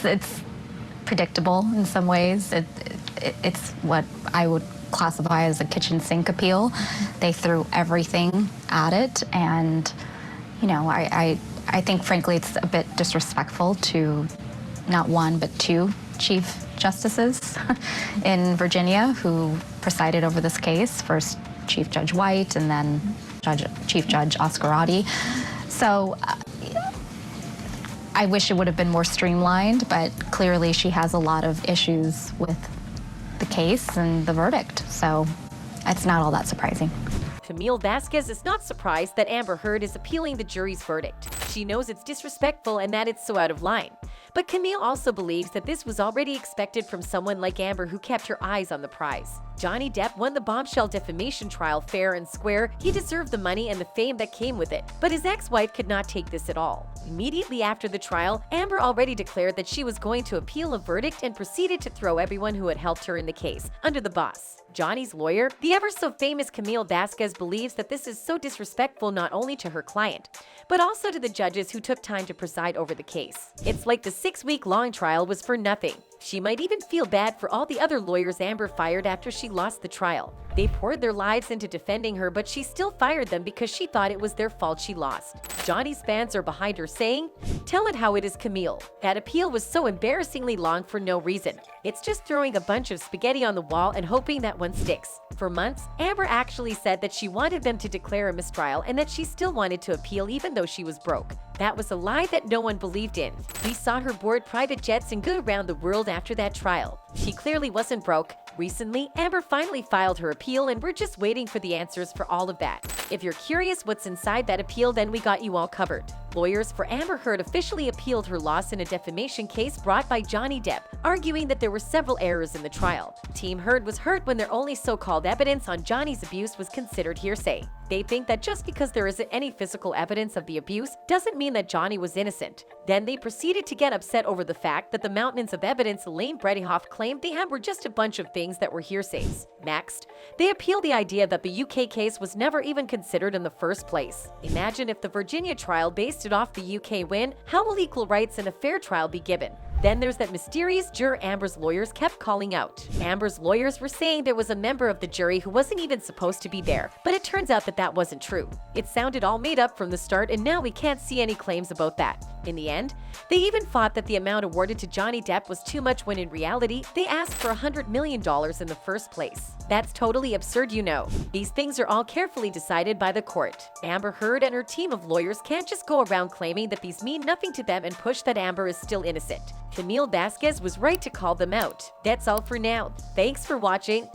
it's predictable in some ways. It's what I would classify as a kitchen sink appeal. They threw everything at it, and I think frankly it's a bit disrespectful to not one but two chief justices in Virginia who presided over this case. First Chief Judge White, and then Chief Judge Oscarati. So I wish it would have been more streamlined, but clearly she has a lot of issues with the case and the verdict, so it's not all that surprising. Camille Vasquez is not surprised that Amber Heard is appealing the jury's verdict. She knows it's disrespectful and that it's so out of line. But Camille also believes that this was already expected from someone like Amber, who kept her eyes on the prize. Johnny Depp won the bombshell defamation trial fair and square. He deserved the money and the fame that came with it. But his ex-wife could not take this at all. Immediately after the trial, Amber already declared that she was going to appeal a verdict and proceeded to throw everyone who had helped her in the case under the bus. Johnny's lawyer, the ever-so-famous Camille Vasquez, believes that this is so disrespectful not only to her client, but also to the judges who took time to preside over the case. It's like the 6-week-long trial was for nothing. She might even feel bad for all the other lawyers Amber fired after she lost the trial. They poured their lives into defending her, but she still fired them because she thought it was their fault she lost. Johnny's fans are behind her, saying, "Tell it how it is, Camille. That appeal was so embarrassingly long for no reason. It's just throwing a bunch of spaghetti on the wall and hoping that one sticks." For months, Amber actually said that she wanted them to declare a mistrial and that she still wanted to appeal even though she was broke. That was a lie that no one believed in. We saw her board private jets and go around the world after that trial. She clearly wasn't broke. Recently, Amber finally filed her appeal, and we're just waiting for the answers for all of that. If you're curious what's inside that appeal, then we got you all covered. Lawyers for Amber Heard officially appealed her loss in a defamation case brought by Johnny Depp, arguing that there were several errors in the trial. Team Heard was hurt when their only so-called evidence on Johnny's abuse was considered hearsay. They think that just because there isn't any physical evidence of the abuse doesn't mean that Johnny was innocent. Then they proceeded to get upset over the fact that the mountains of evidence Elaine Bredehoff claimed they had were just a bunch of things that were hearsays. Next, they appealed the idea that the UK case was never even considered in the first place. Imagine if the Virginia trial based it off the UK win, how will equal rights and a fair trial be given? Then there's that mysterious juror Amber's lawyers kept calling out. Amber's lawyers were saying there was a member of the jury who wasn't even supposed to be there, but it turns out that that wasn't true. It sounded all made up from the start, and now we can't see any claims about that. In the end, they even thought that the amount awarded to Johnny Depp was too much when in reality, they asked for $100 million in the first place. That's totally absurd, you know. These things are all carefully decided by the court. Amber Heard and her team of lawyers can't just go around claiming that these mean nothing to them and push that Amber is still innocent. Camille Vasquez was right to call them out. That's all for now. Thanks for watching.